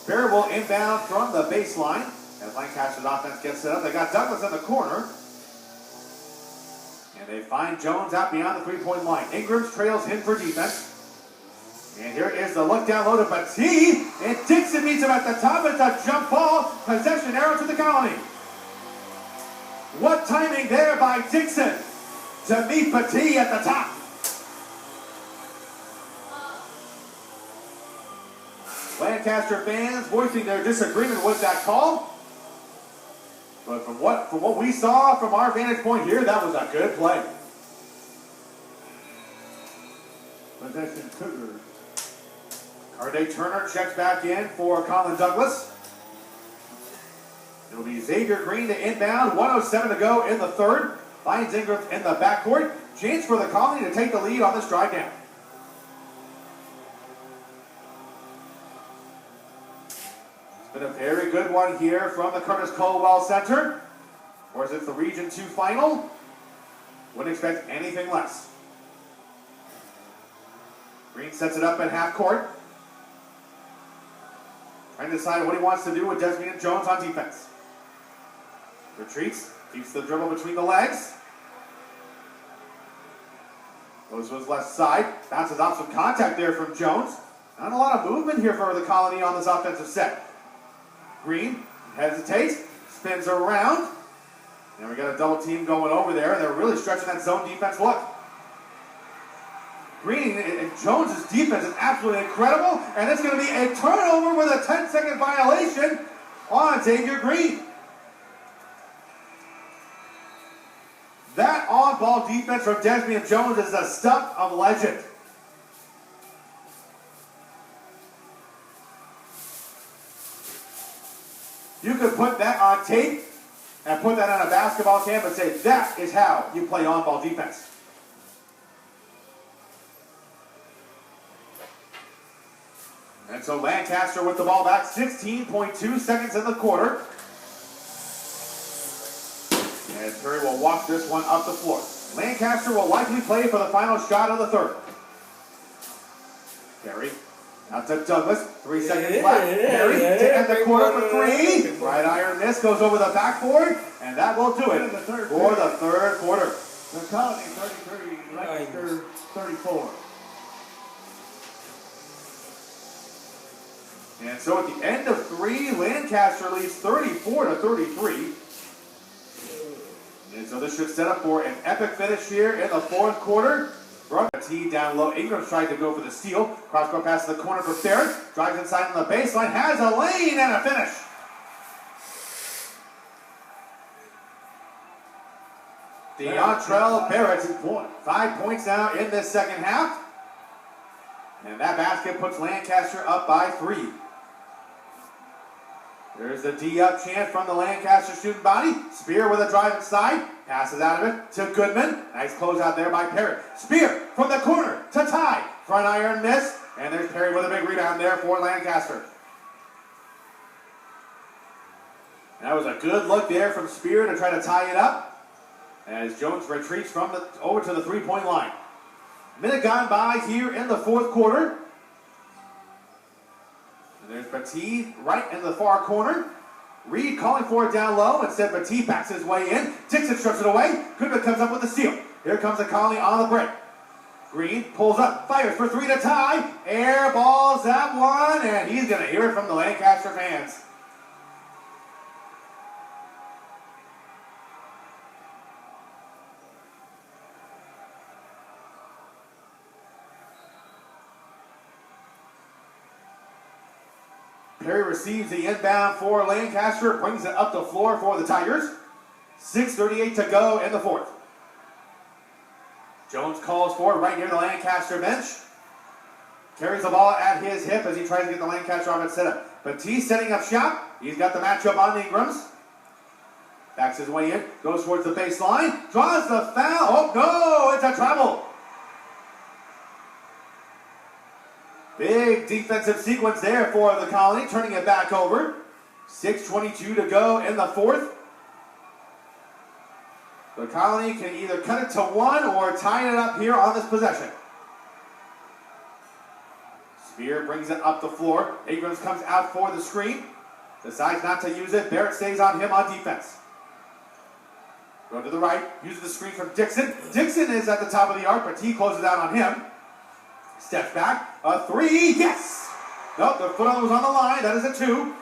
Barrett will inbound from the baseline. As Lancaster's offense gets set up. They got Douglas in the corner. And they find Jones out beyond the three-point line. Ingrams trails him for defense. And here is the look down low to Petit. And Dixon meets him at the top. It's a jump ball. Possession arrow to the Colony. What timing there by Dixon to meet Petit at the top. Lancaster fans voicing their disagreement with that call. But from what we saw from our vantage point here, that was a good play. Possession Cougars. Carday Turner checks back in for Colin Douglas. It'll be Xavier Green to inbound. 1:07 to go in the third. Finds Ingram in the backcourt. Chance for the Colony to take the lead on this drive down. It's been a very good one here from the Curtis Colwell Center. Of course, it's the Region 2 final. Wouldn't expect anything less. Green sets it up at half court. Trying to decide what he wants to do with Desmond Jones on defense. Retreats, keeps the dribble between the legs. Goes to his left side, bounces off some contact there from Jones. Not a lot of movement here for the Colony on this offensive set. Green hesitates, spins around. And we got a double team going over there. They're really stretching that zone defense look. Green and Jones' defense is absolutely incredible, and it's going to be a turnover with a 10-second violation on Xavier Green. That on-ball defense from Desmond Jones is the stuff of legend. You could put that on tape and put that on a basketball camp and say that is how you play on-ball defense. And so Lancaster with the ball back, 16.2 seconds in the quarter. And Terry will walk this one up the floor. Lancaster will likely play for the final shot of the third. Terry out to Douglas, 3 seconds left. Terry to end the quarter for three. Right iron miss, goes over the backboard, and that will do it for the third quarter. The Colony 33, Lancaster 34. And so at the end of three, Lancaster leads 34-33. And so this should set up for an epic finish here in the fourth quarter. T down low. Ingram's trying to go for the steal. Cross-court pass to the corner for Barrett. Drives inside on the baseline. Has a lane and a finish. Deontrell Barrett, 5 points now in this second half. And that basket puts Lancaster up by 3. There's the D-up chant from the Lancaster student body. Spear with a drive inside. Passes out of it to Goodman. Nice closeout there by Perry. Spear from the corner to Ty. Front iron miss. And there's Perry with a big rebound there for Lancaster. That was a good look there from Spear to try to tie it up. As Jones retreats over to the three-point line. Minute gone by here in the fourth quarter. And there's Petit right in the far corner. Reed calling for it down low. Instead, Petit backs his way in. Dixon strips it away. Goodman comes up with the steal. Here comes the Colony on the break. Green pulls up, fires for 3 to tie. Air balls that one, and he's going to hear it from the Lancaster fans. Perry receives the inbound for Lancaster, brings it up the floor for the Tigers. 6:38 to go in the fourth. Jones calls for it right near the Lancaster bench. Carries the ball at his hip as he tries to get the Lancaster offense set up. Petit setting up shop. He's got the matchup on Ingrams. Backs his way in, goes towards the baseline, draws the foul. Oh no, it's a travel. Big defensive sequence there for the Colony, turning it back over. 6:22 to go in the fourth. The Colony can either cut it to 1 or tie it up here on this possession. Spear brings it up the floor. Ingrams comes out for the screen. Decides not to use it. Barrett stays on him on defense. Go to the right. Uses the screen from Dixon. Dixon is at the top of the arc, but T closes out on him. Steps back. A 3. Yes! Nope, the foot was on the line. That is a 2.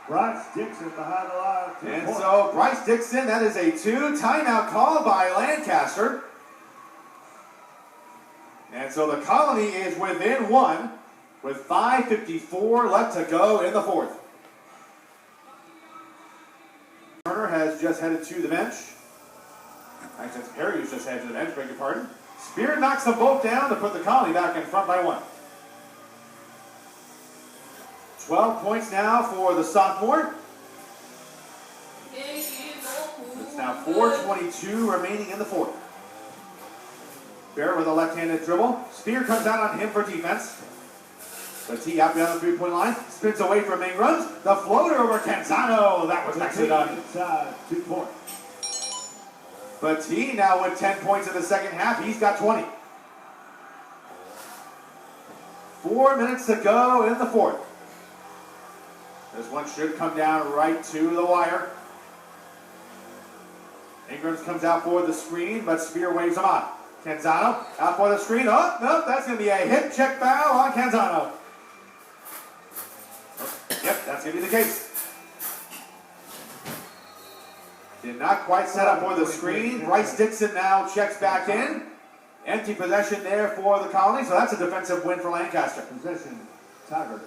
Bryce Dixon behind the line. And so Bryce Dixon, that is a 2. Timeout call by Lancaster. And so the Colony is within 1 with 5:54 left to go in the fourth. Turner has just headed to the bench. Actually, it's Perry who's just headed to the bench, beg your pardon. Spear knocks them both down to put the Colony back in front by 1. 12 points now for the sophomore. It's now 4:22 remaining in the fourth. Barrett with a left-handed dribble. Spear comes out on him for defense. Petit out beyond the three-point line. Spins away from Ingrams. The floater over Canzano. That was nicely done. Inside, 2 points. Petit now with 10 points in the second half. He's got 20. 4 minutes to go in the fourth. This one should come down right to the wire. Ingrams comes out for the screen, but Spear waves him on. Canzano out for the screen. Oh, no, that's going to be a hip check foul on Canzano. Yep, that's going to be the case. Did not quite set up for the screen. Bryce Dixon now checks back in. Empty possession there for the Colony, so that's a defensive win for Lancaster. Possession, Tiger.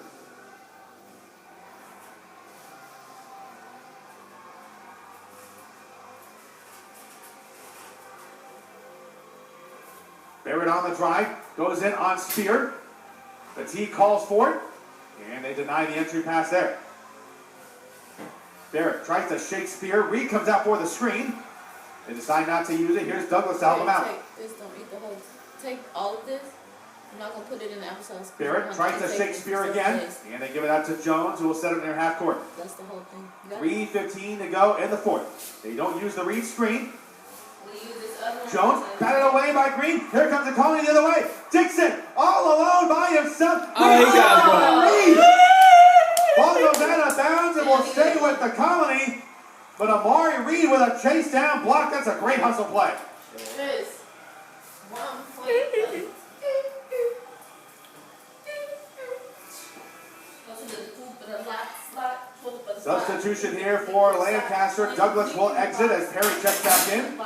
Barrett on the drive, goes in on Spear. Petit calls for it, and they deny the entry pass there. Barrett tries to shake Spear. Reed comes out for the screen. They decide not to use it. Here's Douglas to help them out. Take this, don't eat the whole. Take all of this. I'm not gonna put it in the applesauce. Barrett tries to shake Spear again, and they give it out to Jones, who will set it near half court. That's the whole thing. 3:15 to go in the fourth. They don't use the Reed screen. We use this other one. Jones batted away by Green. Here comes the Colony the other way. Dixon all alone by himself. Oh, he got Reed. Ball goes out of bounds and will stay with the Colony. But Amari Reed with a chase down block. That's a great hustle play. It is. 1 point. Go to the hoop and a lot slot. Substitution here for Lancaster. Douglas will exit as Perry checks back in.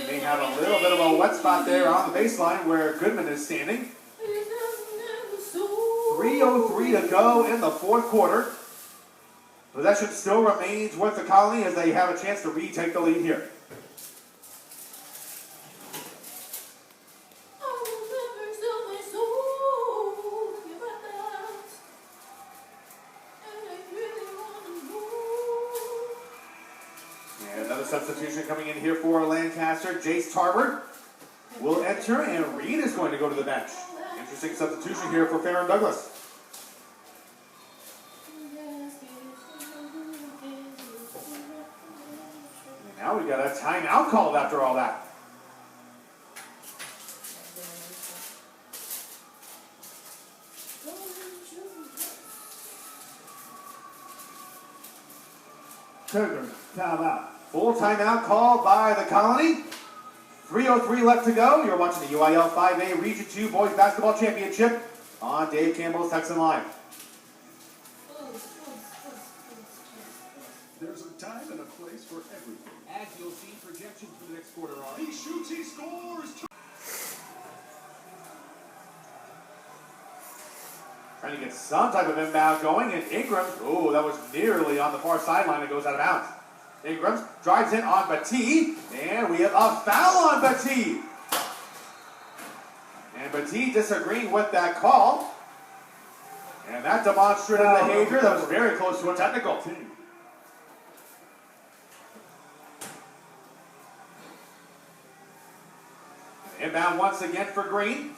They have a little bit of a wet spot there on the baseline where Goodman is standing. 3:03 to go in the fourth quarter. Possession still remains with the Colony as they have a chance to retake the lead here. And another substitution coming in here for Lancaster. Jace Tarver will enter, and Reed is going to go to the bench. Interesting substitution here for Farron Douglas. And now we've got a timeout called after all that. Cougar, timeout. Full timeout called by the Colony. 3:03 left to go. You're watching the UIL 5A Region 2 Boys Basketball Championship on Dave Campbell's Texan Live. There's a time and a place for everything. As you'll see, projections for the next quarter are. He shoots, he scores. Trying to get some type of inbound going, and Ingrams, oh, that was nearly on the far sideline. It goes out of bounds. Ingrams drives in on Petit, and we have a foul on Petit. And Petit disagreeing with that call. And that demonstrative behavior that was very close to a technical. Inbound once again for Green.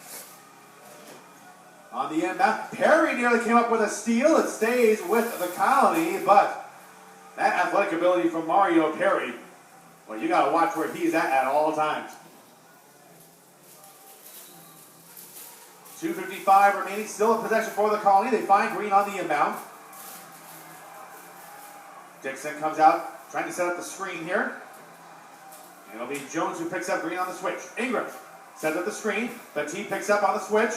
On the inbound, Perry nearly came up with a steal. It stays with the Colony, but that athletic ability from Mario Perry, well, you got to watch where he's at all times. 2:55 remaining, still in possession for the Colony. They find Green on the inbound. Dixon comes out, trying to set up the screen here. And it'll be Jones who picks up Green on the switch. Ingrams sets up the screen. Petit picks up on the switch.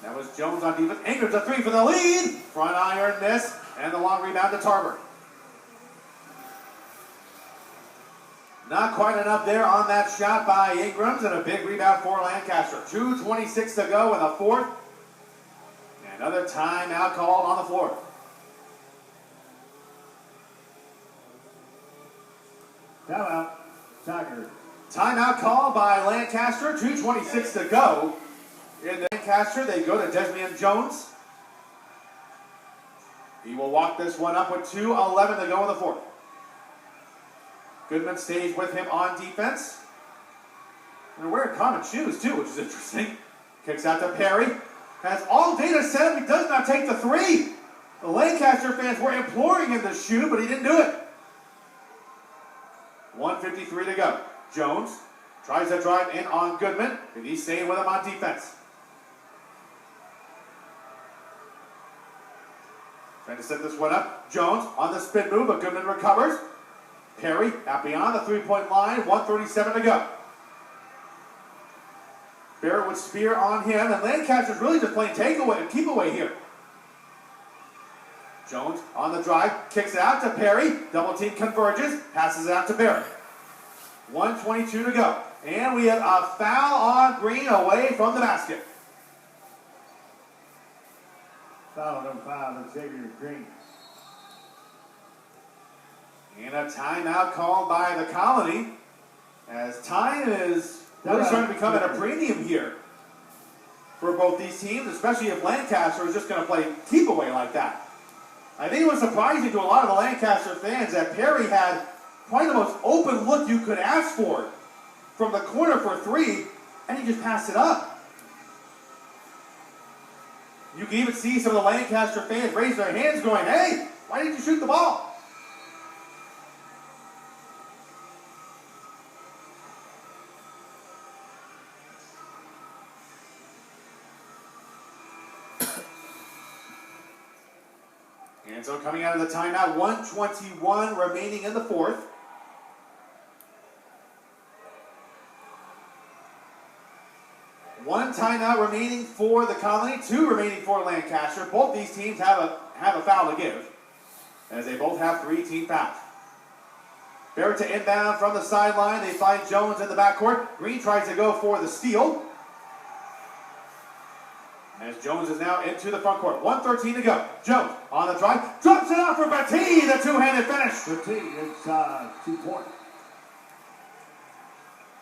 That was Jones on defense. Ingrams a three for the lead. Front iron miss. And the long rebound to Tarver. Not quite enough there on that shot by Ingrams, and a big rebound for Lancaster. 2:26 to go in the fourth. Another timeout called on the floor. Timeout. Tiger. Timeout called by Lancaster. 2:26 to go. In Lancaster, they go to Desmond Jones. He will walk this one up with 2:11 to go in the fourth. Goodman stays with him on defense. They're wearing common shoes too, which is interesting. Kicks out to Perry. Has all data set up. He does not take the three. The Lancaster fans were imploring him to shoot, but he didn't do it. 1:53 to go. Jones tries to drive in on Goodman, and he's staying with him on defense. Trying to set this one up. Jones on the spin move, but Goodman recovers. Perry out beyond the three-point line. 1:37 to go. Barrett would spear on him, and Lancaster's really just playing takeaway and keep away here. Jones on the drive, kicks it out to Perry. Double team converges, passes it out to Barrett. 1:22 to go. And we have a foul on Green away from the basket. Foul number 5, Xavier Green. And a timeout called by the Colony, as time is really starting to become at a premium here for both these teams, especially if Lancaster is just going to play keep away like that. I think it was surprising to a lot of the Lancaster fans that Perry had probably the most open look you could ask for from the corner for three, and he just passed it up. You can even see some of the Lancaster fans raise their hands going, "Hey, why didn't you shoot the ball?" And so coming out of the timeout, 1:21 remaining in the fourth. One timeout remaining for the Colony, 2 remaining for Lancaster. Both these teams have a foul to give, as they both have 3 team fouls. Barrett to inbound from the sideline. They find Jones in the backcourt. Green tries to go for the steal, as Jones is now into the front court. 1:13 to go. Jones on the drive. Drops it off for Batty. The two-handed finish. Batty inside 2-point.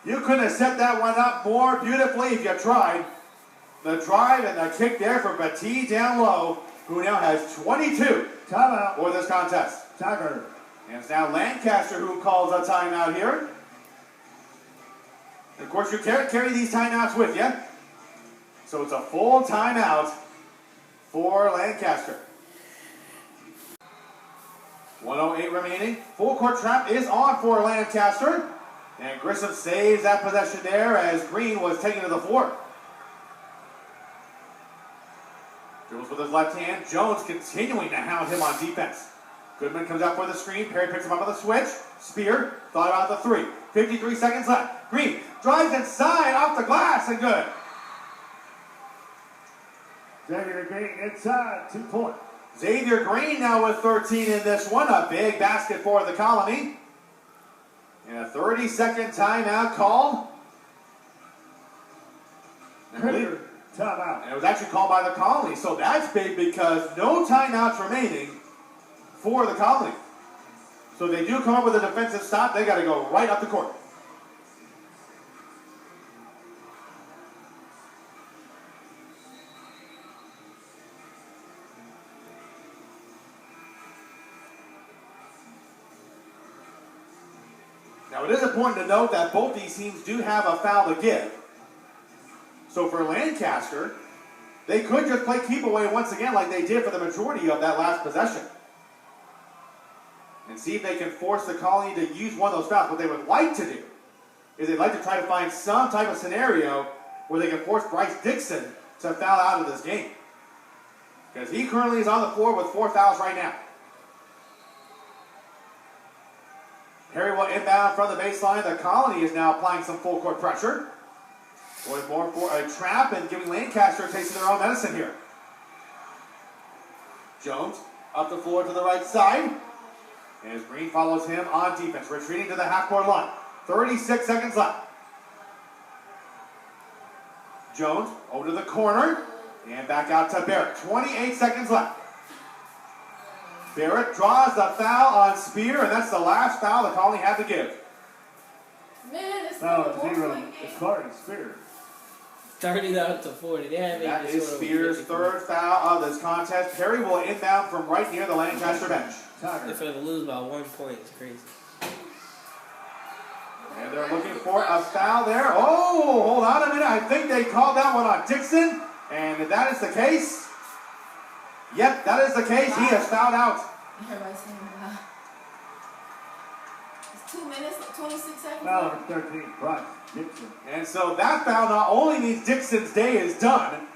You couldn't have set that one up more beautifully if you tried. The drive and the kick there for Batty down low, who now has 22 Timeout. for this contest. Tiger. And it's now Lancaster who calls a timeout here. And of course, you can't carry these timeouts with you. So it's a full timeout for Lancaster. 1:08 remaining. Full court trap is on for Lancaster. And Grissom saves that possession there as Green was taken to the floor. Dribbles with his left hand. Jones continuing to hound him on defense. Goodman comes out for the screen. Perry picks him up on the switch. Spear thought about the 3. 53 seconds left. Green drives inside off the glass and good. Xavier Green inside 2-point. Xavier Green now with 13 in this one. A big basket for the Colony. And a 30-second timeout called. Critter. Timeout. And it was actually called by the Colony. So that's big because no timeouts remaining for the Colony. So if they do come up with a defensive stop, they got to go right up the court. Now, it is important to note that both these teams do have a foul to give. So for Lancaster, they could just play keep away once again like they did for the majority of that last possession. And see if they can force the Colony to use one of those fouls. What they would like to do is they'd like to try to find some type of scenario where they can force Bryce Dixon to foul out of this game. Because he currently is on the floor with 4 fouls right now. Perry will inbound from the baseline. The Colony is now applying some full court pressure. Going more for a trap and giving Lancaster a taste of their own medicine here. Jones up the floor to the right side. As Green follows him on defense. Retreating to the half-court line. 36 seconds left. Jones over to the corner and back out to Barrett. 28 seconds left. Barrett draws the foul on Spear, and that's the last foul the Colony had to give. Man, it's Foul still on zero. 1-point game. It's Clark Spear. 30 out to 40. They haven't That even is scored over Spear's 50 third foul of this contest. Perry will inbound from right near the Lancaster bench. points. If they lose by 1 point, it's crazy. And they're looking for a foul there. Oh, hold on a minute. I think they called that one on Dixon. And if that is the case, yep, that is the case. He has fouled out. Everybody's saying wow. It's 2 minutes, 26 seconds. Foul number 13, Bryce Dixon. And so that foul not only means Dixon's day is done,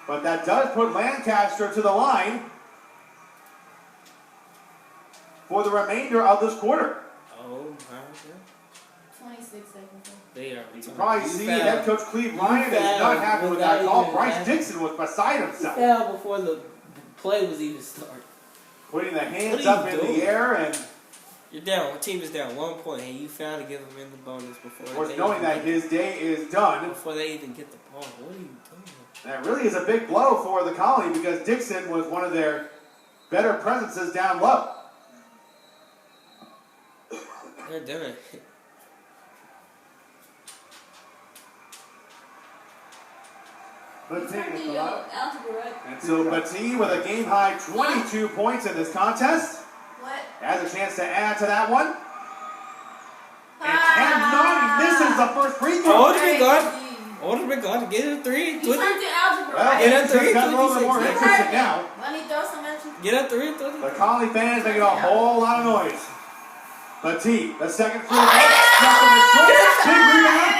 but that does put Lancaster to the line for the remainder of this quarter. Oh, my God. 26 seconds. They are. You can probably see head coach Cleve Ryan is not happy with that call. Bryce Dixon was beside himself. Foul before the play was even started. Putting the hands What are up you in doing? the air and You're down. The team is down 1 point, and you found to give them in the bonus before. of course they knowing even that get his day is done. before they even get the ball. What are you doing? That really is a big blow for the Colony because Dixon was one of their better presences down low. They're done. Let's take it Turning to your line. algebra, right? And so Batty with a game high 22 points in this contest What? has a chance to add to that one. And cannot, he misses the first free throw. Oh, my God. Order my God to get a 3. You turned to algebra, Well, right? Get it's a three, just got a little bit more 26. interesting now. Let me throw some at you. Get a 3, 30. The Colony fans making a whole lot of noise. Batty, the second free throw. Big rebound.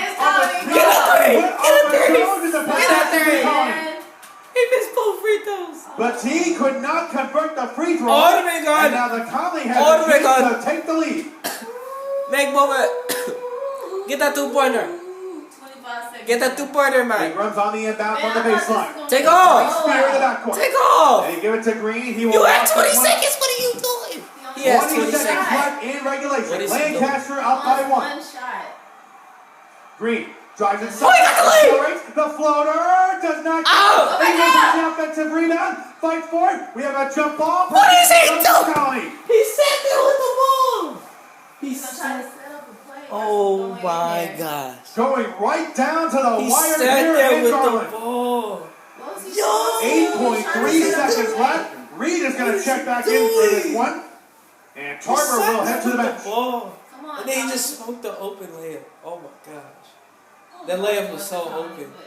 Get a three. Man. He missed both free throws. But he could not convert the free throw. Oh my God. And now the Conley has Oh a my chance God. to take the lead. Make moment. Get that 2-pointer. 25 seconds. Get that 2-pointer, He man. runs on the inbound from the Man, I thought this was baseline. gonna Take be off. Spear in the blowout. backcourt. Take off. And you give it to Green. He will You had lock 20 the one. seconds. What are you doing? He He has 20 20 seconds seconds. left in What regulation. is he doing? Lancaster up by one. One shot. Green drives inside. Oh, he got the lead. Accelerates. The floater does not get Oh. it. He misses the offensive rebound. Fight for it. We have a jump ball. What is he From doing? the Colony. He sat there with the ball. He He's gonna try to sat. set up a play. Oh That's going my in there. gosh. Going right down to the He wire sat here there in with Garland. the ball. What was he Yo. doing? 8.3 He's trying to set up seconds a left. Reed is going What to is check he back in for this doing? one. And He Tarver sat will there head to the with bench. ball. Come on, And then he Tommy. just smoked the open layup. Oh my gosh. Oh, That layup was that's so Tommy, open. but-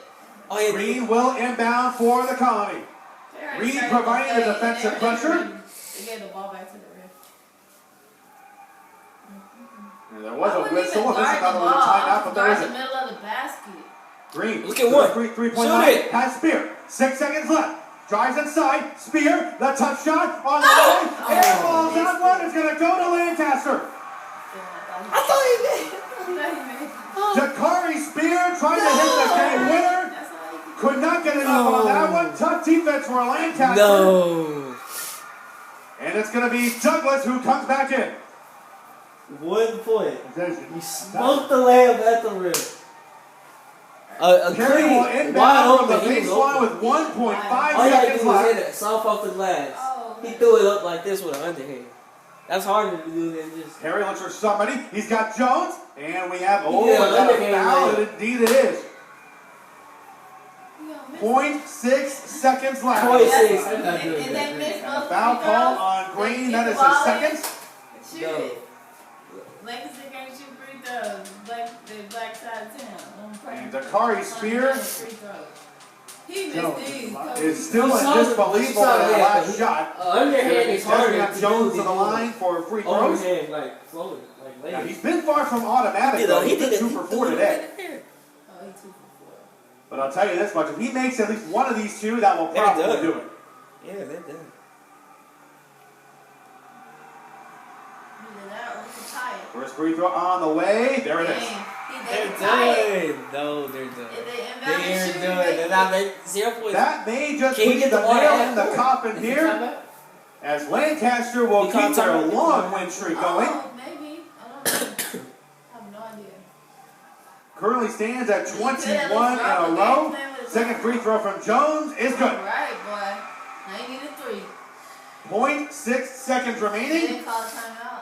Oh yeah. Green will inbound for the Colony. They already Reed started providing play, the defensive and pressure. They gave the ball back to the ref. And there I was a wouldn't whistle. even This is guard not the a little ball. timeout, but there Guard the isn't. middle of the basket. Green. Look at to the one. Three-point Shoot line. it. Has Spear. 6 seconds left. Drives inside. Spear. The tough shot on the Oh. way. Airballs that one. Is going to go to Lancaster. I thought he did. Jakari Spear trying to hit the game winner. Could not get enough on that one. Tough defense for Lancaster. No. And it's going to be Douglas who comes back in. 1 point. Possession. He smoked the layup at the rim. A Perry will clean, wide inbound from the open. He was baseline open. with 1.5 All you had to seconds do was hit left. it soft off the glass. Oh, He threw it up like this with an underhand. That's harder to do than just. Perry looks for somebody. He's got Jones. And we have, Yeah, is that a underhand foul? layup. Indeed it is. you gonna miss 0.6 seconds left. 0.6. it. And they missed And a both foul free call throws. on Green. They That kick is the his ball in. second. Shoot No. it. Lancaster can't shoot free throws. The black side of town. And Dakari Spear He missed No. these. is still You in saw the- disbelief you saw over the that, last but shot. Underhand is Does we harder have to Jones do to the than line for free throws. overhand, like floating, like Now, layup. he's been far from automatic, though. He's been 2 for 4 today. Oh, he 2 for 4. But I'll tell you this much. If he makes at least one of these two, that will They're probably done. do it. Yeah, they're done. Either that or we can tie it. First free throw on the way. There it is. Dang. They're They tie it. done. No, they're done. If they inbound They're and shoot, done. they- They're not making 0 points. That may just Can you put get the the ball nail at in the half coffin Is it here, timeout? as Lancaster will You call keep their timeout? long win streak going. Oh, maybe. I don't know. I have no idea. currently stands at 21 in a row. Second free throw from Jones is good. Alright, boy. Now you need a 3. 0.6 seconds They remaining. didn't call timeout.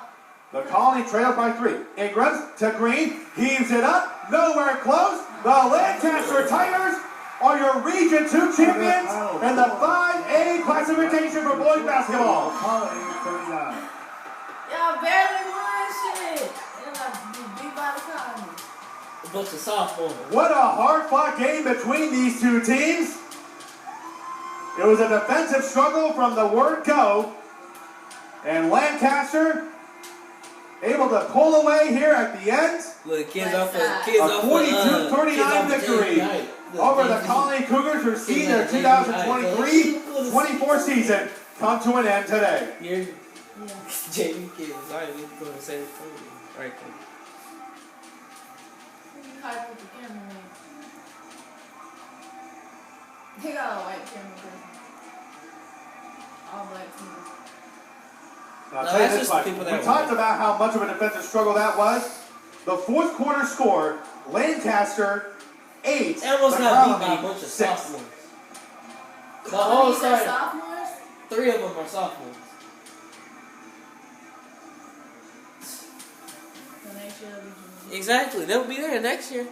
The Colony trails by 3. Ingrams to Green, heaves it up, nowhere close. The Lancaster Tigers are your Region 2 champions and the 5A classification for boys basketball. Colony 39. Y'all barely won shit. They got beat by the Colony. A bunch of sophomores. What a hard-fought game between these two teams. It was a defensive struggle from the word go. And Lancaster able to pull away here at the end. Look, kids Like off that. kids A off 42-39 victory over the Colony Cougars who see their 2023-24 season come to an end today. You're Yeah. JV kids. Alright, we going to say it for you. Right there. Hype with the camera, man. They got a white camera, person. All black people. I'll No, tell you that's this just much. the people that We win. talked about how much of a defensive struggle that was. The fourth quarter score, Lancaster 8. They almost the got beat by a Colony bunch of 6. sophomores. The Oh, whole you said started. sophomores? 3 of them are sophomores. So next year they'll be juniors. Exactly. They'll be there next year.